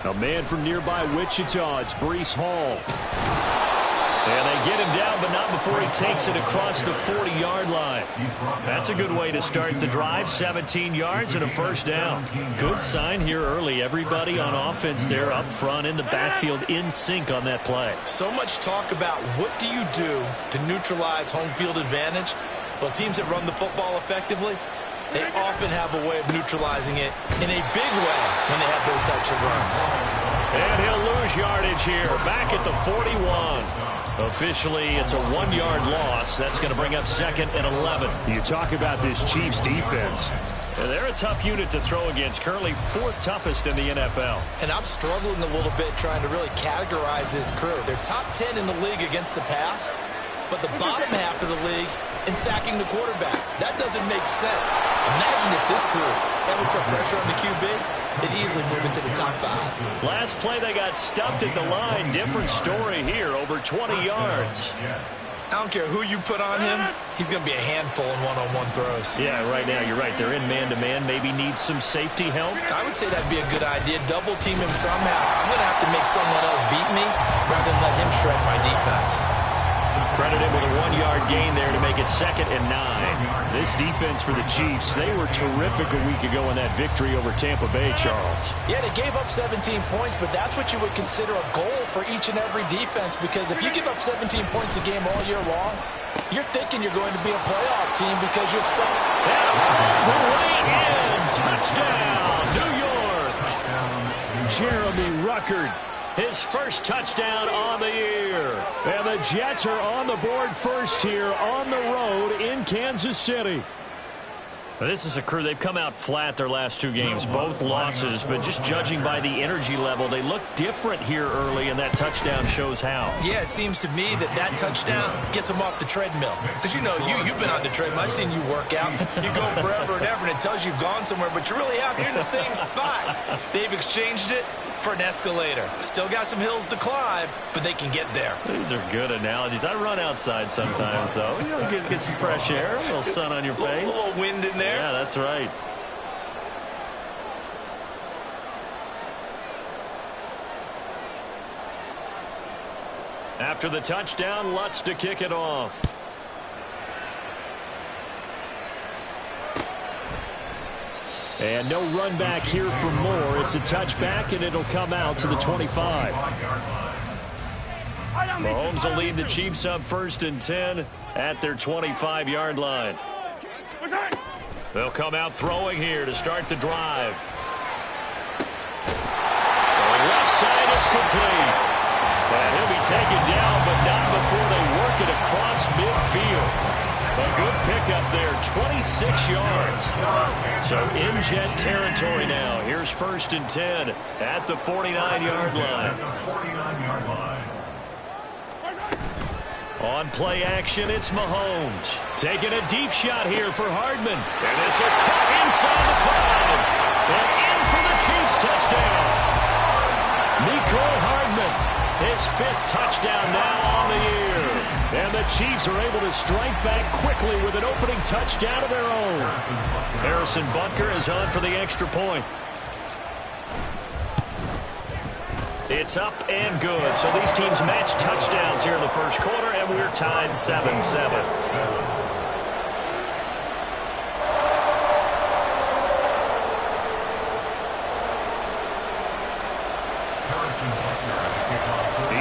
A man from nearby Wichita, it's Breece Hall. And they get him down, but not before he takes it across the 40-yard line. That's a good way to start the drive. 17 yards and a first down. Good sign here early. Everybody on offense there up front in the backfield in sync on that play. So much talk about what do you do to neutralize home field advantage? Well, teams that run the football effectively, they often have a way of neutralizing it in a big way when they have those types of runs. And he'll lose yardage here, back at the 41. Officially, it's a 1-yard loss. That's going to bring up 2nd and 11. You talk about this Chiefs defense. They're a tough unit to throw against, currently 4th toughest in the NFL. And I'm struggling a little bit trying to really categorize this crew. They're top 10 in the league against the pass, but the bottom half of the league in sacking the quarterback. That doesn't make sense. Imagine if this crew ever put pressure on the QB. They'd easily move into the top 5. Last play, they got stuffed at the line. Different story here, over 20 yards. I don't care who you put on him. He's going to be a handful in one-on-one throws. Yeah, right now, you're right. They're in man-to-man. Maybe needs some safety help. I would say that'd be a good idea. Double team him somehow. I'm going to have to make someone else beat me rather than let him shred my defense. Credited with a 1-yard gain there to make it 2nd and 9. This defense for the Chiefs, they were terrific a week ago in that victory over Tampa Bay, Charles. Yeah, they gave up 17 points, but that's what you would consider a goal for each and every defense, because if you give up 17 points a game all year long, you're thinking you're going to be a playoff team because you expect... Way in! Touchdown, New York! Jeremy Ruckert. His first touchdown on the year. And the Jets are on the board first here on the road in Kansas City. This is a crew, they've come out flat their last 2 games, both losses, but just judging by the energy level, they look different here early, and that touchdown shows how. Yeah, it seems to me that touchdown gets them off the treadmill. Because you know, you've been on the treadmill. I've seen you work out. You go forever and ever, and it tells you you've gone somewhere, but you really haven't. You're in the same spot. They've exchanged it for an escalator. Still got some hills to climb, but they can get there. These are good analogies. I run outside sometimes, though. You know, get some fresh air, a little sun on your face. A little wind in there. Yeah, that's right. After the touchdown, Lutz to kick it off. And no run back here for Moore. It's a touchback, and it'll come out to the 25. Mahomes will lead the Chiefs up 1st and 10 at their 25-yard line. They'll come out throwing here to start the drive. Throwing left side, it's complete. And he'll be taken down, but not before they work it across midfield. A good pickup there, 26 yards. So in Jet territory now. Here's 1st and 10 at the 49-yard line. On play action, it's Mahomes. Taking a deep shot here for Hardman. And this is caught inside the 5. And in for the Chiefs touchdown. Mecole Hardman. His 5th touchdown now on the year. And the Chiefs are able to strike back quickly with an opening touchdown of their own. Harrison Butker is on for the extra point. It's up and good. So these teams match touchdowns here in the first quarter, and we're tied 7-7.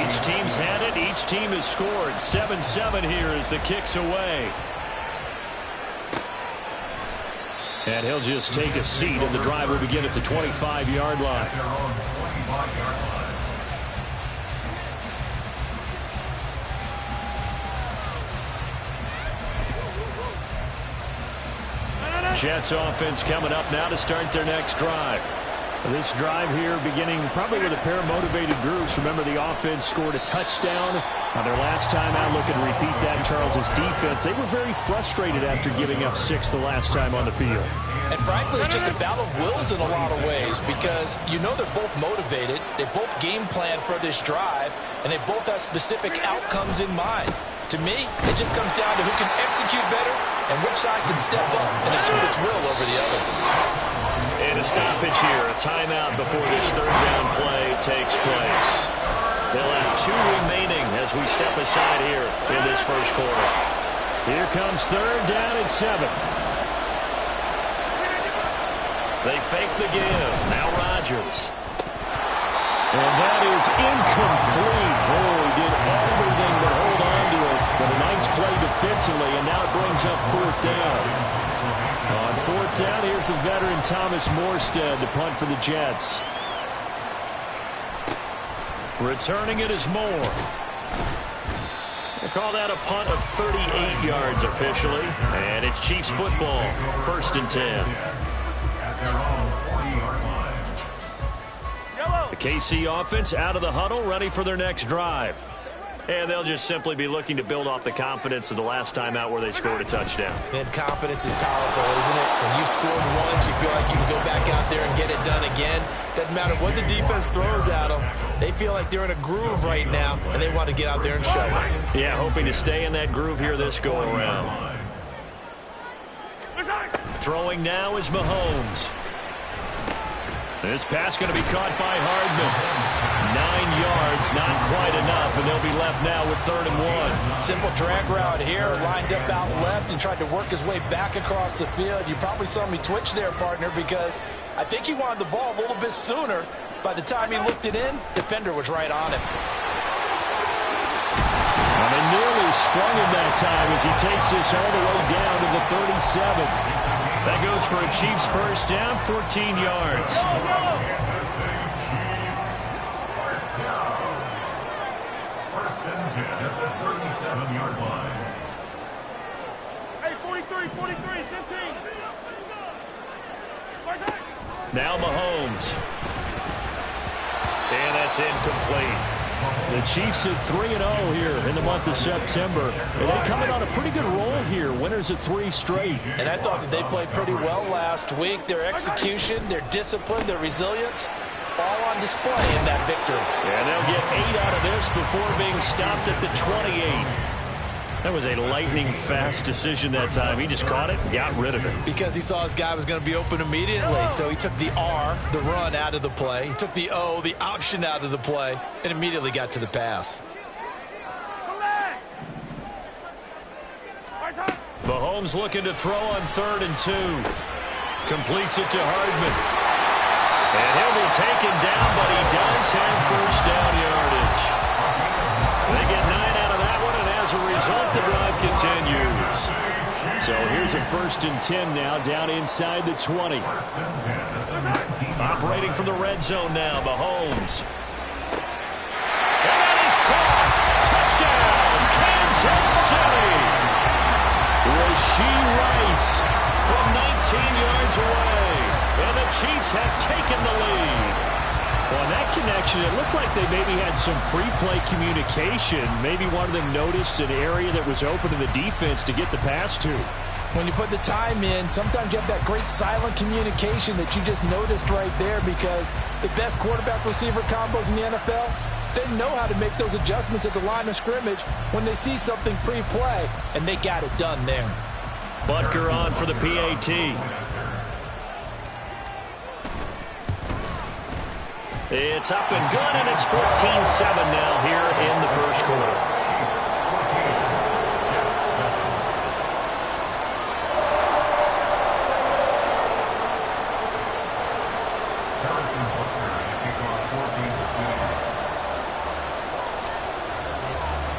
Each team's had it. Each team has scored. 7-7 here as the kick's away. And he'll just take a seat, and the drive will begin at the 25-yard line. Jets offense coming up now to start their next drive. This drive here beginning probably with a pair of motivated groups. Remember, the offense scored a touchdown on their last time out. Looking to repeat that in Charles's defense. They were very frustrated after giving up 6 the last time on the field. And frankly, it's just a battle of wills in a lot of ways, because you know they're both motivated. They both game plan for this drive, and they both have specific outcomes in mind. To me, it just comes down to who can execute better and which side can step up and assert its will over the other. And a stoppage here, a timeout before this third down play takes place. They'll have 2 remaining as we step aside here in this first quarter. Here comes third down and 7. They fake the give. Now Rodgers. And that is incomplete. Oh, he did everything but hold on to it. But a nice play defensively, and now it brings up fourth down. On fourth down, here's the veteran Thomas Morstead to punt for the Jets. Returning it is Moore. They call that a punt of 38 yards officially. And it's Chiefs football. First and 10. The KC offense out of the huddle, ready for their next drive. And they'll just simply be looking to build off the confidence of the last time out where they scored a touchdown. And confidence is powerful, isn't it? When you've scored once, you feel like you can go back out there and get it done again. Doesn't matter what the defense throws at them. They feel like they're in a groove right now, and they want to get out there and show it. Yeah, hoping to stay in that groove here this go-around. Throwing now is Mahomes. This pass going to be caught by Hardman. 9 yards, not quite enough, and they'll be left now with 3rd and 1. Simple drag route here, lined up out left and tried to work his way back across the field. You probably saw me twitch there, partner, because I think he wanted the ball a little bit sooner. By the time he looked it in, defender was right on him. And they nearly sprung him that time as he takes this all the way down to the 37. That goes for a Chiefs first down, 14 yards. First and 10 at the 37-yard line. Hey, 43, 15. Now Mahomes. And that's incomplete. The Chiefs at 3-0 here in the month of September. And they're coming on a pretty good roll here. Winners of 3 straight. And I thought that they played pretty well last week. Their execution, their discipline, their resilience, all on display in that victory. And they'll get 8 out of this before being stopped at the 28. That was a lightning-fast decision that time. He just caught it and got rid of it. Because he saw his guy was going to be open immediately. So he took the R, the run, out of the play. He took the O, the option, out of the play, and immediately got to the pass. Mahomes looking to throw on 3rd and 2. Completes it to Hardman. And he'll be taken down, but he does have first down yardage. They get 9 out of that one, and as a result, the drive continues. So here's a 1st and 10 now, down inside the 20. Operating from the red zone now, Mahomes. And that is caught. Touchdown, Kansas City. Rashee Rice from 19 yards away. And the Chiefs have taken the lead. Well, in that connection, it looked like they maybe had some pre-play communication. Maybe one of them noticed an area that was open to the defense to get the pass to. When you put the time in, sometimes you have that great silent communication that you just noticed right there, because the best quarterback-receiver combos in the NFL, they know how to make those adjustments at the line of scrimmage when they see something pre-play, and they got it done there. Butker on for the PAT. It's up and good, and it's 14-7 now here in the first quarter.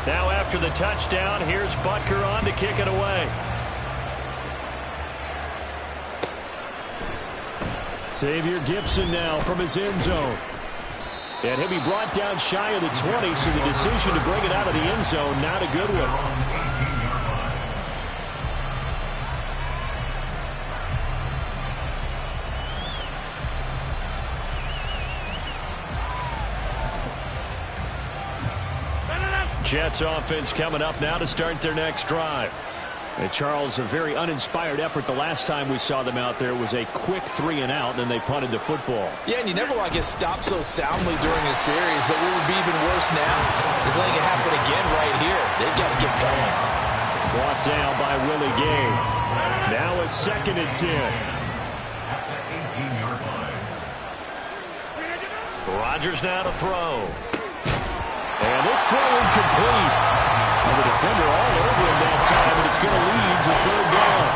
Now after the touchdown, here's Butker on to kick it away. Xavier Gipson now from his end zone. And he'll be brought down shy of the 20, so the decision to bring it out of the end zone, not a good one. Jets offense coming up now to start their next drive. And Charles, a very uninspired effort. The last time we saw them out there was a quick 3-and-out, and they punted the football. Yeah, and you never want to get stopped so soundly during a series, but what would be even worse now is letting it happen again right here. They've got to get going. Brought down by Willie Gay. Now a 2nd and 10. At the 18-yard line. Rodgers now to throw. And this throw incomplete. And the defender all over him that time, and it's going to lead to third down.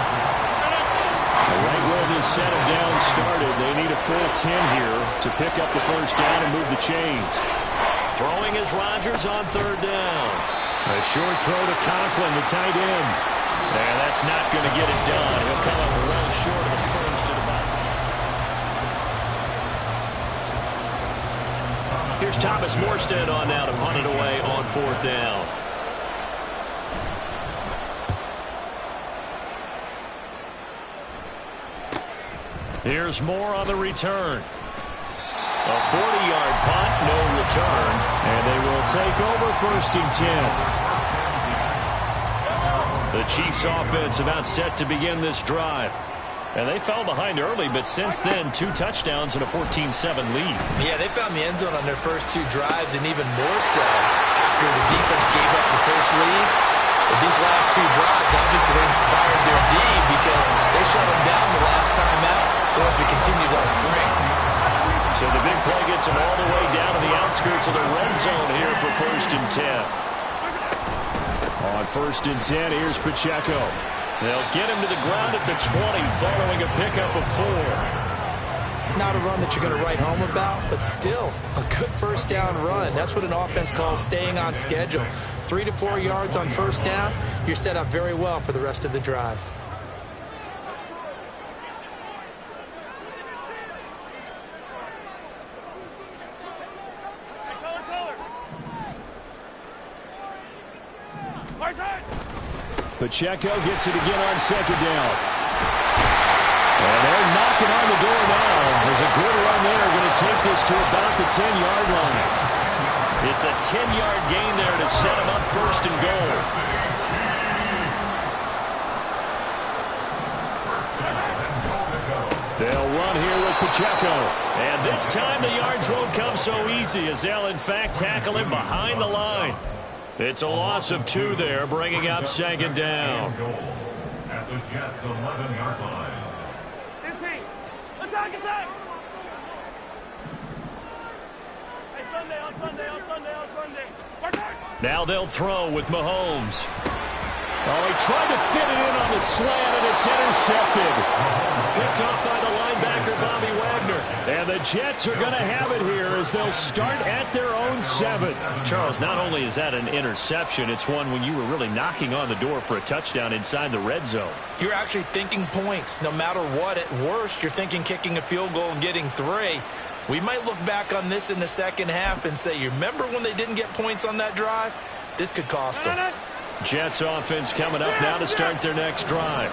Right where this set of downs started, they need a full 10 here to pick up the first down and move the chains. Throwing is Rodgers on third down. A short throw to Conklin, the tight end. And that's not going to get it done. He'll come up well short of the first at about. Here's Thomas Morstead on now to punt it away on fourth down. Here's Moore on the return. A 40-yard punt, no return, and they will take over first and 10. The Chiefs offense about set to begin this drive. And they fell behind early, but since then, 2 touchdowns and a 14-7 lead. Yeah, they found the end zone on their first 2 drives, and even more so after the defense gave up the first lead. But these last 2 drives, obviously, they inspired their D because they shut them down the last time out. They have to continue that string. So the big play gets them all the way down to the outskirts of the red zone here for first and 10. On first and 10, here's Pacheco. They'll get him to the ground at the 20 following a pickup of 4. Not a run that you're going to write home about, but still a good first down run. That's what an offense calls staying on schedule. 3 to 4 yards on first down, you're set up very well for the rest of the drive. Pacheco gets it again on second down. And they're knocking on the door now. There's a good run there. Going to take this to about the 10-yard line. It's a 10-yard gain there to set them up first and goal. They'll run here with Pacheco. And this time the yards won't come so easy as they'll, in fact, tackle him behind the line. It's a loss of 2 there, bringing up second down. At the Jets' 11-yard line. 15. Attack, attack. Hey, Sunday, on Sunday, on Sunday, on Sunday. Attack. Now they'll throw with Mahomes. Oh, he tried to fit it in on the slant, and it's intercepted. Picked off by the linebacker, Bobby Wagner. And the Jets are going to have it here as they'll start at their own 7. Charles, not only is that an interception, it's one when you were really knocking on the door for a touchdown inside the red zone. You're actually thinking points. No matter what, at worst, you're thinking kicking a field goal and getting 3. We might look back on this in the second half and say, you remember when they didn't get points on that drive? This could cost them. Jets offense coming up now to start their next drive.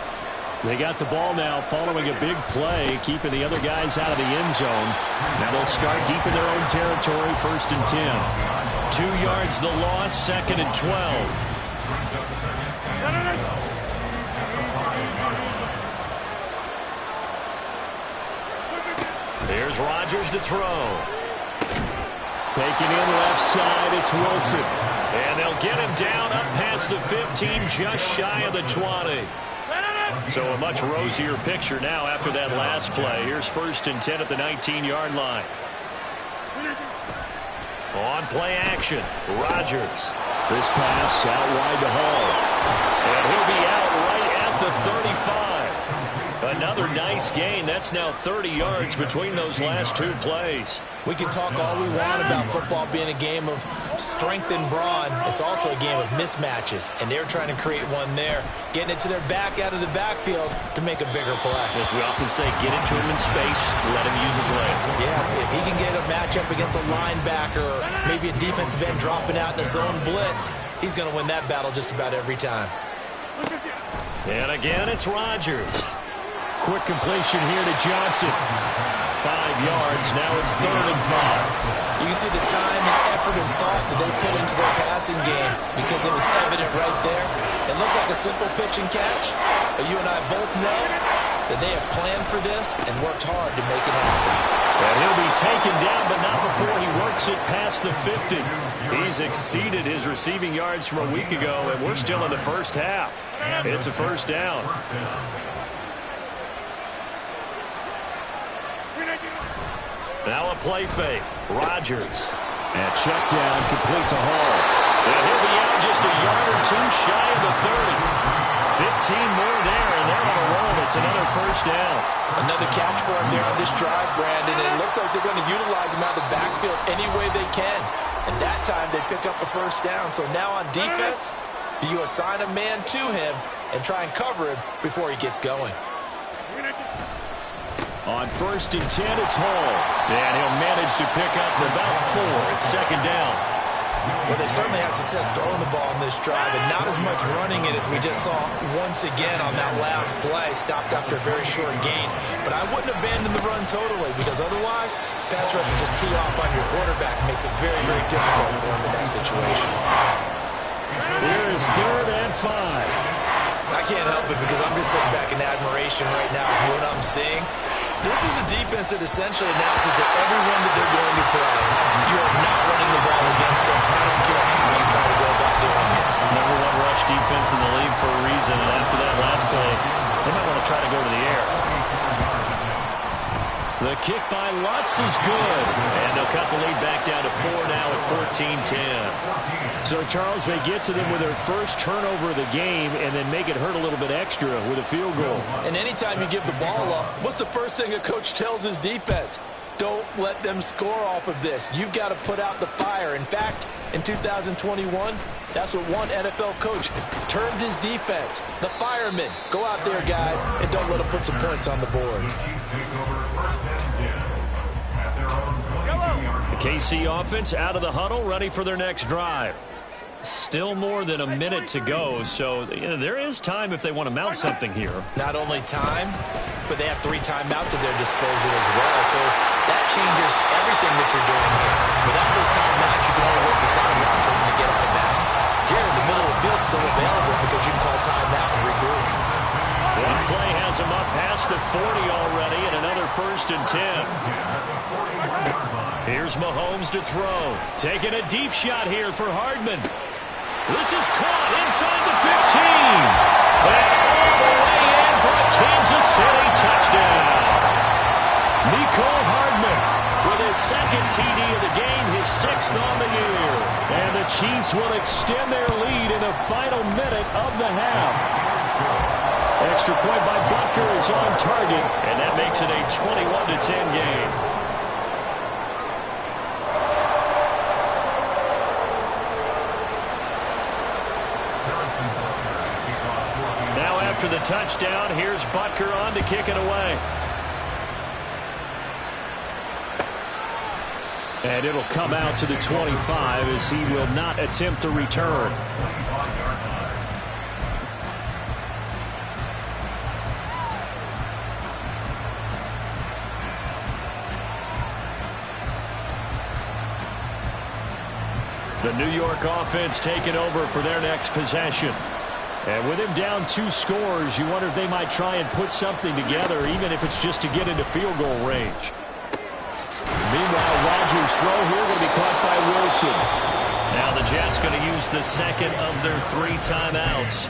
They got the ball now following a big play, keeping the other guys out of the end zone. Now they'll start deep in their own territory, first and 10. 2 yards the loss, second and 12. Here's Rodgers to throw. Taking in left side, it's Wilson. And they'll get him down up past the 15, just shy of the 20. So a much rosier picture now after that last play. Here's first and 10 at the 19-yard line. On play action, Rodgers. This pass out wide to Hall. And he'll be out right at the 35. Another nice gain. That's now 30 yards between those last 2 plays. We can talk all we want about football being a game of strength and brawn. It's also a game of mismatches, and they're trying to create one there, getting it to their back out of the backfield to make a bigger play. As we often say, get into him in space, let him use his leg. Yeah, if he can get a matchup against a linebacker or maybe a defensive end dropping out in a zone blitz, he's going to win that battle just about every time. And again, it's Rodgers. Quick completion here to Johnson. 5 yards. Now it's 3rd and 5. You can see the time and effort and thought that they put into their passing game because it was evident right there. It looks like a simple pitch and catch, but you and I both know that they have planned for this and worked hard to make it happen. And he'll be taken down, but not before he works it past the 50. He's exceeded his receiving yards from a week ago, and we're still in the first half. It's a first down. Now a play fake. Rodgers. And check down, complete to Hall. And he'll be out just a yard or two shy of the 30. 15 more there, and they're on a roll. It's another first down. Another catch for him there on this drive, Brandon. And it looks like they're going to utilize him out of the backfield any way they can. And that time they pick up a first down. So now on defense, do you assign a man to him and try and cover him before he gets going? On 1st and 10, it's Hall. And he'll manage to pick up about 4. It's second down. Well, they certainly had success throwing the ball in this drive, and not as much running it as we just saw once again on that last play. Stopped after a very short gain. But I wouldn't abandon the run totally, because otherwise, pass rushers just tee off on your quarterback. It makes it very, very difficult for him in that situation. Here's 3rd and 5. I can't help it because I'm just sitting back in admiration right now of what I'm seeing. This is a defense that essentially announces to everyone that they're going to play, you are not running the ball against us. I don't care how you try to go about doing it. Number 1 rush defense in the league for a reason, and after that last play, they might want to try to go to the air. The kick by Lutz is good, and they'll cut the lead back down to 4 now at 14-10. So, Charles, they get to them with their first turnover of the game and then make it hurt a little bit extra with a field goal. And anytime you give the ball up, what's the first thing a coach tells his defense? Don't let them score off of this. You've got to put out the fire. In fact, in 2021, that's what one NFL coach termed his defense. The firemen. Go out there, guys, and don't let them put some points on the board. The KC offense out of the huddle, ready for their next drive. Still more than a minute to go, so there is time if they want to mount something here. Not only time, but they have 3 timeouts at their disposal as well, so that changes everything that you're doing here. Without those timeouts, you can only work the side routes when you get out of bounds. Here in the middle of the field, still available because you can call timeout and regroup. One play has him up past the 40 already, and another 1st and 10. Here's Mahomes to throw. Taking a deep shot here for Hardman. This is caught inside the 15. And all the way in for a Kansas City touchdown. Mecole Hardman with his 2nd TD of the game, his 6th on the year. And the Chiefs will extend their lead in the final minute of the half. Extra point by Butker is on target, and that makes it a 21-10 game. Now after the touchdown, here's Butker on to kick it away. And it'll come out to the 25 as he will not attempt to return. The New York offense taking over for their next possession. And with him down 2 scores, you wonder if they might try and put something together, even if it's just to get into field goal range. Meanwhile, Rodgers' throw here going to be caught by Wilson. Now the Jets going to use the 2nd of their 3 timeouts,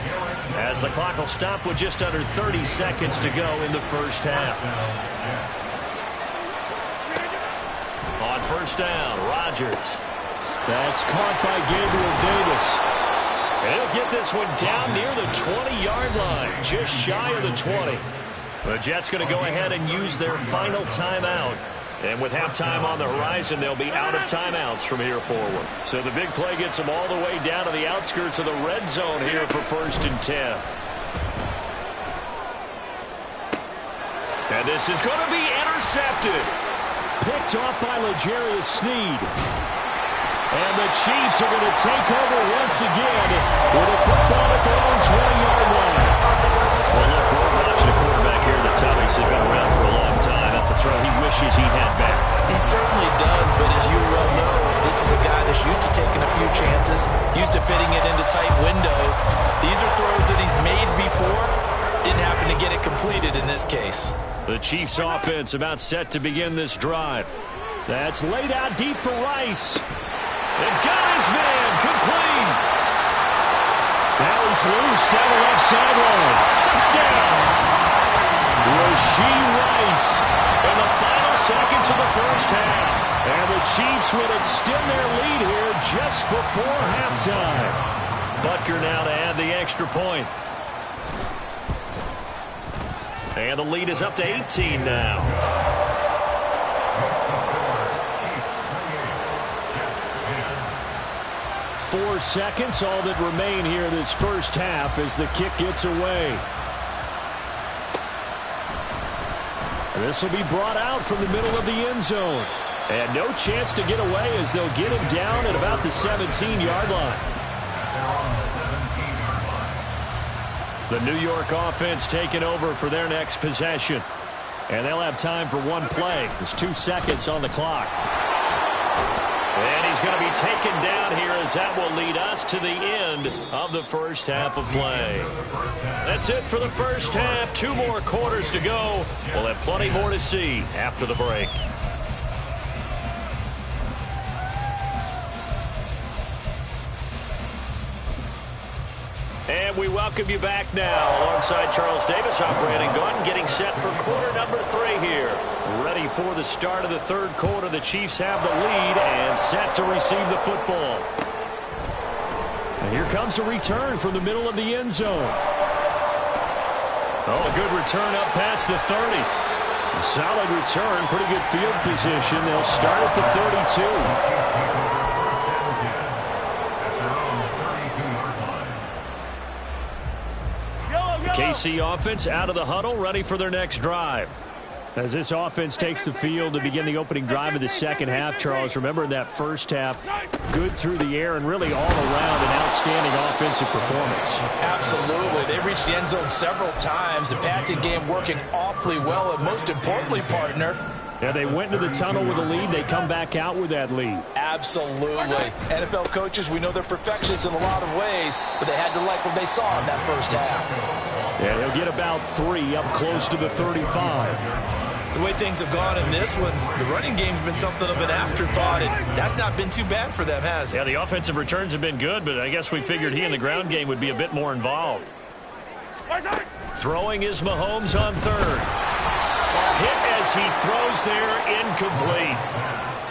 as the clock will stop with just under 30 seconds to go in the first half. On 1st down, Rodgers. That's caught by Gabriel Davis. And he'll get this one down near the 20-yard line, just shy of the 20. The Jets going to go ahead and use their final timeout. And with halftime on the horizon, they'll be out of timeouts from here forward. So the big play gets them all the way down to the outskirts of the red zone here for 1st and 10. And this is going to be intercepted. Picked off by L'Jarius Sneed. And the Chiefs are going to take over once again with a football at their own 20-yard line. Well, look, we're watching a quarterback here that's obviously been around for a long time. That's a throw he wishes he had back. He certainly does, but as you well know, this is a guy that's used to taking a few chances, used to fitting it into tight windows. These are throws that he's made before. Didn't happen to get it completed in this case. The Chiefs offense about set to begin this drive. That's laid out deep for Rice. And got his man complete. Now he's loose down the left sideline. Touchdown. Rashee Rice in the final seconds of the first half. And the Chiefs will extend their lead here just before halftime. Butker now to add the extra point. And the lead is up to 18 now. 4 seconds, all that remain here this first half as the kick gets away. This will be brought out from the middle of the end zone. And no chance to get away as they'll get him down at about the 17-yard line. The New York offense taking over for their next possession. And they'll have time for one play. There's 2 seconds on the clock. And he's going to be taken down here as that will lead us to the end of the first half of play. That's it for the first half. 2 more quarters to go. We'll have plenty more to see after the break. And we welcome you back now. Alongside Charles Davis, I'm Brandon Gaudin, getting set for quarter number 3 here. Ready for the start of the third quarter. The Chiefs have the lead and set to receive the football. And here comes a return from the middle of the end zone. Oh, a good return up past the 30. A solid return, pretty good field position. They'll start at the 32. KC offense out of the huddle, ready for their next drive. As this offense takes the field to begin the opening drive of the second half, Charles, remember in that first half, good through the air and really all around an outstanding offensive performance. Absolutely. They reached the end zone several times. The passing game working awfully well, and most importantly, partner, yeah, they went into the tunnel with a lead. They come back out with that lead. Absolutely. NFL coaches, we know they're perfectionists in a lot of ways, but they had to like what they saw in that first half. Yeah, he'll get about 3 up close to the 35. The way things have gone in this one, the running game's been something of an afterthought, and that's not been too bad for them, has it? Yeah, the offensive returns have been good, but I guess we figured he in the ground game would be a bit more involved. Throwing is Mahomes on third. A hit as he throws there, incomplete.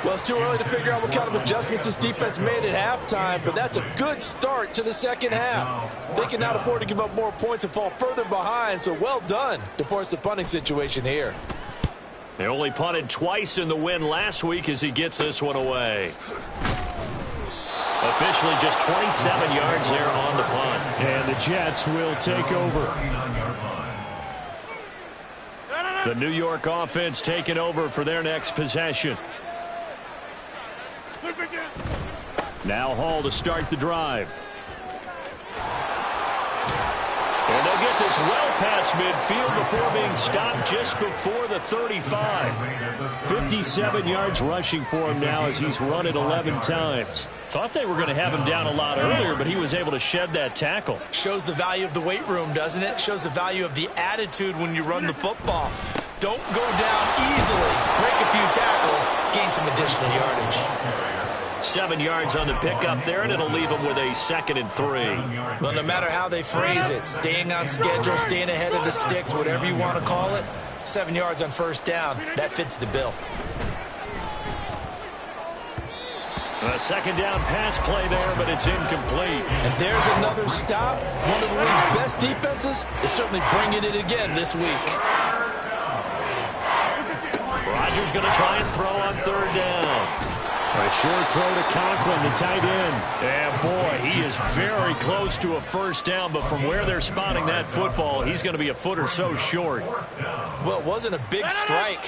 Well, it's too early to figure out what kind of adjustments this defense made at halftime, but that's a good start to the second half. They can not afford to give up more points and fall further behind, so well done to force the punting situation here. They only punted twice in the win last week as he gets this one away. Officially just 27 yards there on the punt. And the Jets will take over. The New York offense taking over for their next possession. Now Hall to start the drive. And they'll get this well past midfield before being stopped just before the 35. 57 yards rushing for him now as he's run it 11 times. Thought they were going to have him down a lot earlier, but he was able to shed that tackle. Shows the value of the weight room, doesn't it? Shows the value of the attitude when you run the football. Don't go down easily. Break a few tackles. Gain some additional yardage. 7 yards on the pickup there, and it'll leave them with a 2nd and 3. Well, no matter how they phrase it, staying on schedule, staying ahead of the sticks, whatever you want to call it, 7 yards on first down, that fits the bill. A second down pass play there, but it's incomplete. And there's another stop. One of the league's best defenses is certainly bringing it again this week. Rodgers going to try and throw on third down. A short throw to Conklin, the tight end. And boy, he is very close to a first down, but from where they're spotting that football, he's going to be a foot or so short. Well, it wasn't a big strike,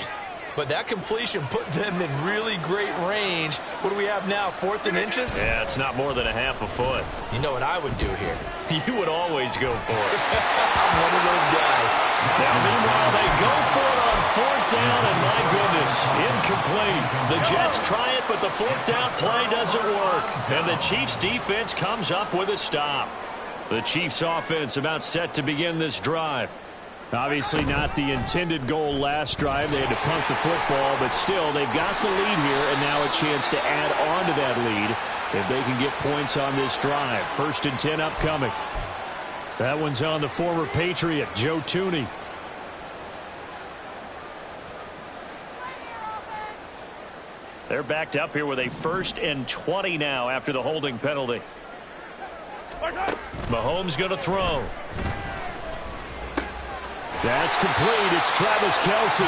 but that completion put them in really great range. What do we have now, 4th and inches? Yeah, it's not more than a half a foot. You know what I would do here? You would always go for it. I'm one of those guys. Now, meanwhile, they go for it on 4th down, and my goodness, incomplete. The Jets try it, but the 4th down play doesn't work. And the Chiefs' defense comes up with a stop. The Chiefs' offense about set to begin this drive. Obviously not the intended goal last drive. They had to punt the football, but still, they've got the lead here, and now a chance to add on to that lead if they can get points on this drive. 1st and 10 upcoming. That one's on the former Patriot, Joe Thuney. They're backed up here with a 1st and 20 now after the holding penalty. Mahomes going to throw. That's complete. It's Travis Kelce.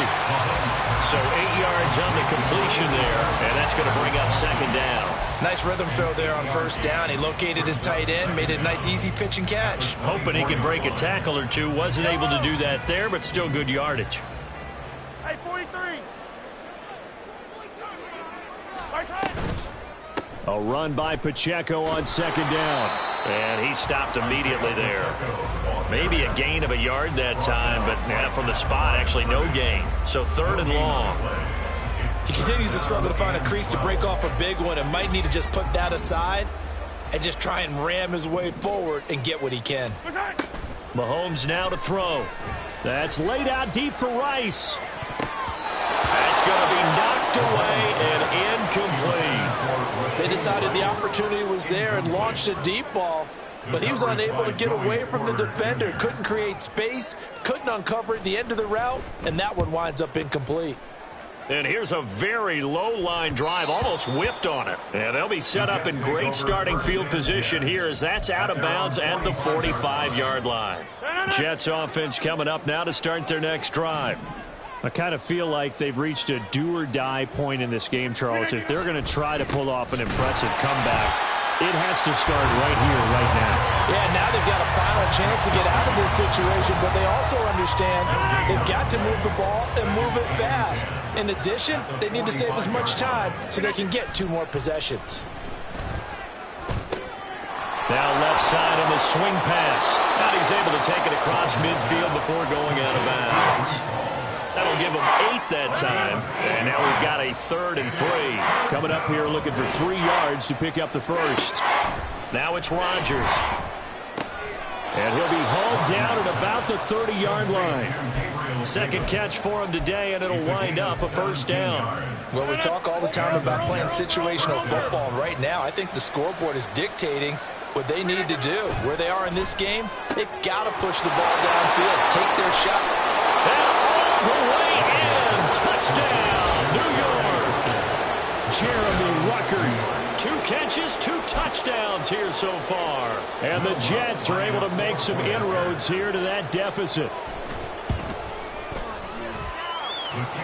So 8 yards on the completion there, and that's going to bring up 2nd down. Nice rhythm throw there on 1st down. He located his tight end, made it a nice easy pitch and catch. Hoping he could break a tackle or two. Wasn't able to do that there, but still good yardage. Hey, 43. A run by Pacheco on 2nd down. And he stopped immediately there. Maybe a gain of a yard that time, but from the spot, actually no gain. So 3rd and long. He continues to struggle to find a crease to break off a big one and might need to just put that aside and just try and ram his way forward and get what he can. Mahomes now to throw. That's laid out deep for Rice. That's going to be knocked away and incomplete. They decided the opportunity was there and launched a deep ball, but he was unable to get away from the defender. Couldn't create space, couldn't uncover the end of the route, and that one winds up incomplete. And here's a very low-line drive, almost whiffed on it. And they'll be set up in great starting field position here as that's out of bounds at the 45-yard line. Jets offense coming up now to start their next drive. I kind of feel like they've reached a do-or-die point in this game, Charles. If they're going to try to pull off an impressive comeback, it has to start right here, right now. Yeah, now they've got a final chance to get out of this situation, but they also understand they've got to move the ball and move it fast. In addition, they need to save as much time so they can get 2 more possessions. Now left side on the swing pass. Now he's able to take it across midfield before going out of bounds. That'll give them 8 that time. And now we've got a 3rd and 3. Coming up here looking for 3 yards to pick up the first. Now it's Rodgers. And he'll be hauled down at about the 30-yard line. 2nd catch for him today, and it'll wind up a 1st down. Well, we talk all the time about playing situational football. Right now, I think the scoreboard is dictating what they need to do. Where they are in this game, they've got to push the ball downfield, take their shot. The way in. Touchdown, New York. Jeremy Ruckert. 2 catches, 2 touchdowns here so far. And the Jets are able to make some inroads here to that deficit.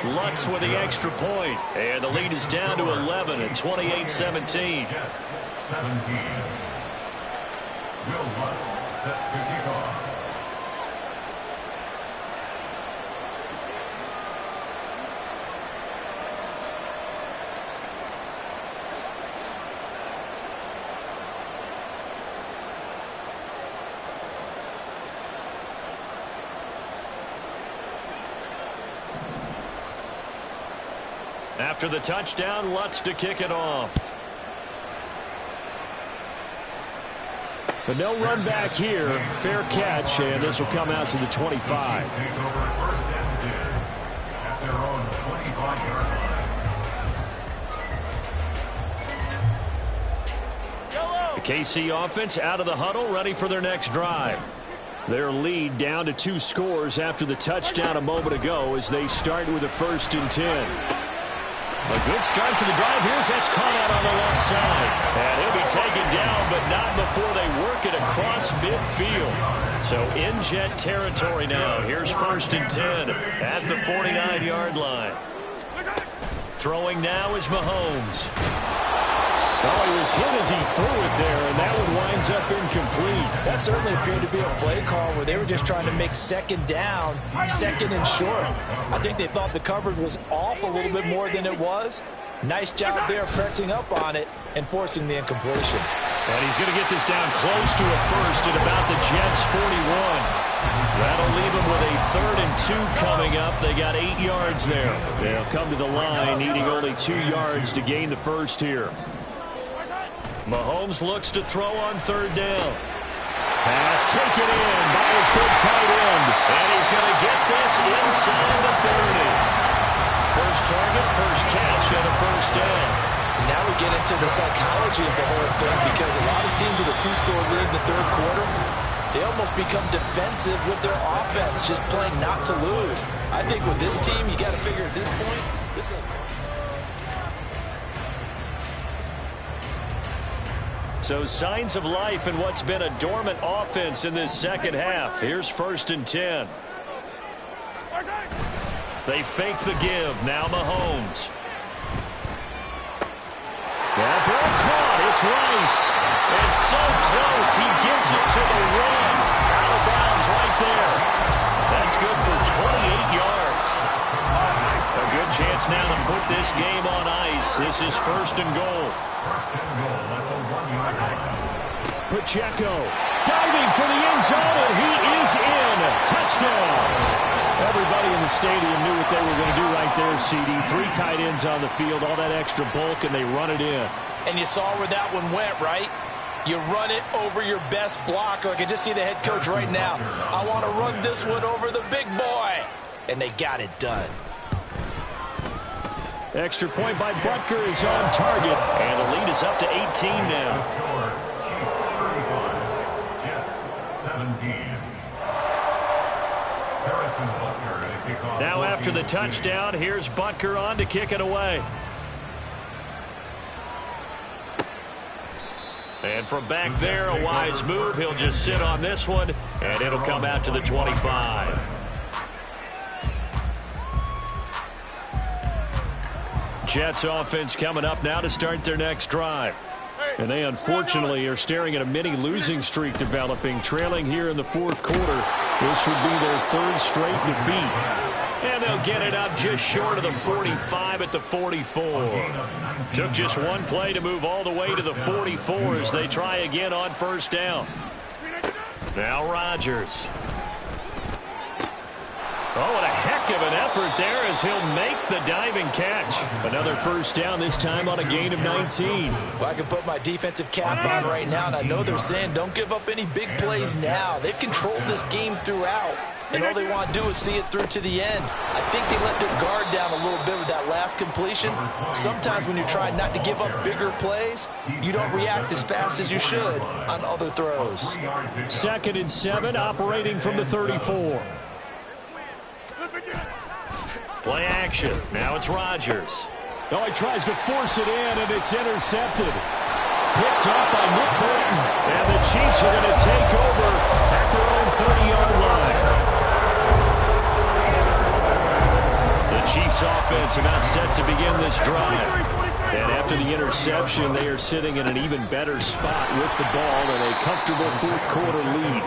Lutz with the extra point. And the lead is down to 11 at 28-17. Jets 17. Will Lutz set to kick off. After the touchdown, Lutz to kick it off. But no run back here. Fair catch, and this will come out to the 25. Take over 1st and 10 at their own 25-yard line. The KC offense out of the huddle, ready for their next drive. Their lead down to 2 scores after the touchdown a moment ago as they start with a 1st and 10. A good start to the drive. Here's that's caught out on the left side. And he'll be taken down, but not before they work it across midfield. So in Jet territory now. Here's 1st and 10 at the 49-yard line. Throwing now is Mahomes. Oh, he was hit as he threw it there, and that one winds up incomplete. That certainly appeared to be a play call where they were just trying to make 2nd down, 2nd and short. I think they thought the coverage was off a little bit more than it was. Nice job there pressing up on it and forcing the incompletion. And he's going to get this down close to a 1st at about the Jets' 41. That'll leave them with a 3rd and 2 coming up. They got 8 yards there. They'll come to the line needing only 2 yards to gain the first here. Mahomes looks to throw on 3rd down. Pass taken in by his big tight end. And he's going to get this inside the 30. First target, first catch, and a 1st down. Now we get into the psychology of the whole thing because a lot of teams with a 2-score lead in the 3rd quarter, they almost become defensive with their offense, just playing not to lose. I think with this team, you got to figure at this point, this is So signs of life in what's been a dormant offense in this second half. Here's 1st and 10. They fake the give. Now Mahomes. That ball caught. It's Rice. And so close. He gets it to the one. Out of bounds right there. That's good for 28 yards. A good chance now to put this game on ice. This is 1st and goal. Pacheco diving for the end zone, and he is in. Touchdown. Everybody in the stadium knew what they were going to do right there, CD. 3 tight ends on the field, all that extra bulk, and they run it in. And you saw where that one went, right? You run it over your best blocker. I can just see the head coach right now. I want to run this one over the big boy. And they got it done. Extra point by Butker is on target, and the lead is up to 18 now. Now after the touchdown, here's Butker on to kick it away. And from back there, a wise move. He'll just sit on this one, and it'll come out to the 25. Jets offense coming up now to start their next drive. And they unfortunately are staring at a mini losing streak developing, trailing here in the 4th quarter. This would be their 3rd straight defeat. And they'll get it up just short of the 45 at the 44. Took just one play to move all the way to the 44 as they try again on 1st down. Now Rodgers. Oh, what a heck of an effort there as he'll make the diving catch. Another 1st down, this time on a gain of 19. Well, I can put my defensive cap on right now, and I know they're saying don't give up any big plays now. They've controlled this game throughout, and all they want to do is see it through to the end. I think they let their guard down a little bit with that last completion. Sometimes when you're trying not to give up bigger plays, you don't react as fast as you should on other throws. 2nd and 7, operating from the 34. Play action. Now it's Rodgers. Oh, he tries to force it in, and it's intercepted. Picked up by Nick Bolton. And the Chiefs are going to take over at their own 30-yard line. The Chiefs offense about set to begin this drive. And after the interception, they are sitting in an even better spot with the ball in a comfortable 4th quarter lead.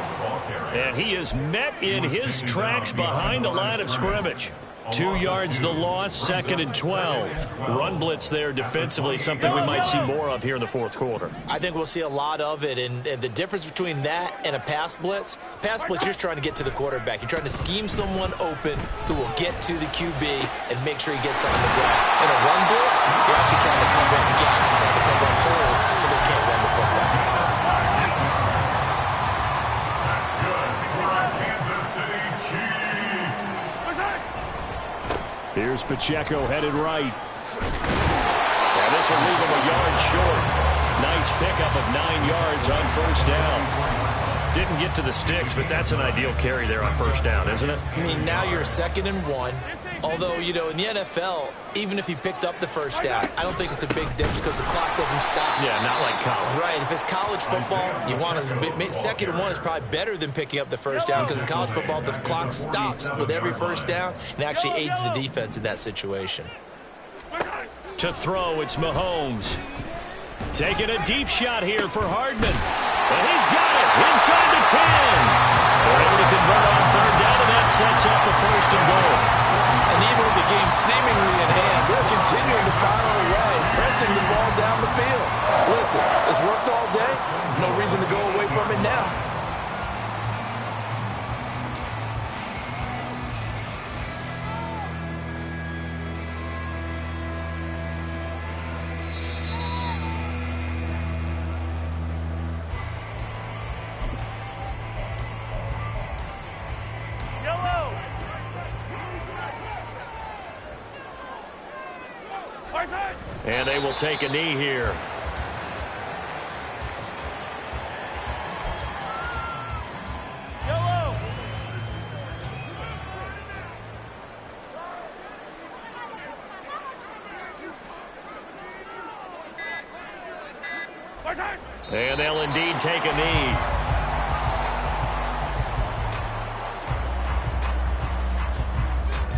And he is met in his tracks behind the line of scrimmage. 2 yards the loss, 2nd and 12. Run blitz there defensively, something we might see more of here in the 4th quarter. I think we'll see a lot of it, and the difference between that and a pass blitz, you're just trying to get to the quarterback. You're trying to scheme someone open who will get to the QB and make sure he gets on the ground. In a run blitz, you're actually trying to cover up gaps, you're trying to cover up holes so they can't run the football. Here's Pacheco headed right. And this will leave him a yard short. Nice pickup of 9 yards on 1st down. Didn't get to the sticks, but that's an ideal carry there on 1st down, isn't it? I mean, now you're 2nd and 1. Although, you know, in the NFL, even if he picked up the 1st down, I don't think it's a big difference because the clock doesn't stop. Yeah, not like college. Right. If it's college football, you want to 2nd and 1 is probably better than picking up the 1st down because in college football, the clock stops with every 1st down and actually aids the defense in that situation. To throw, it's Mahomes. Taking a deep shot here for Hardman. And he's got it inside the 10. They're able to convert on 3rd down, and that sets up the 1st and goal. And even with the game seemingly in hand, they're continuing to fire away, pressing the ball down the field. Listen, it's worked all day. No reason to go away from it now. And they will take a knee here. Yellow. Our time. And they'll indeed take a knee.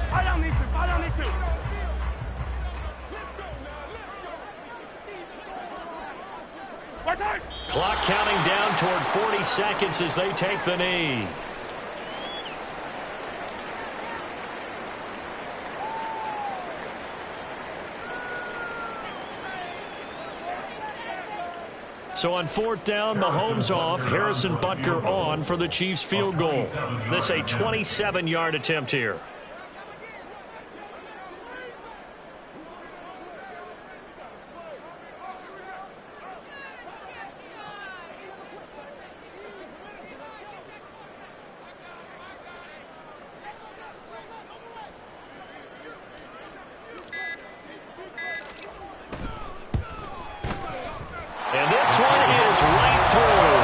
Fire down these two. Fire down these two. Watch out. Clock counting down toward 40 seconds as they take the knee. So on fourth down, Mahomes off, Harrison Butker on for the Chiefs field goal. This a 27-yard attempt here. And this one is right through.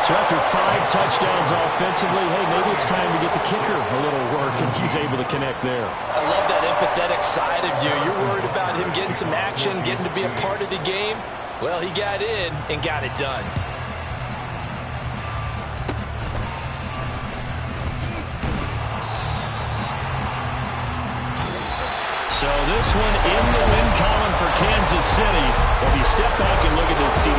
So after 5 touchdowns offensively, hey, maybe it's time to get the kicker a little work, and he's able to connect there. I love that empathetic side of you. You're worried about him getting some action, getting to be a part of the game. Well, he got in and got it done. So this one in the win column for Kansas City. If you step back and look at this, CD,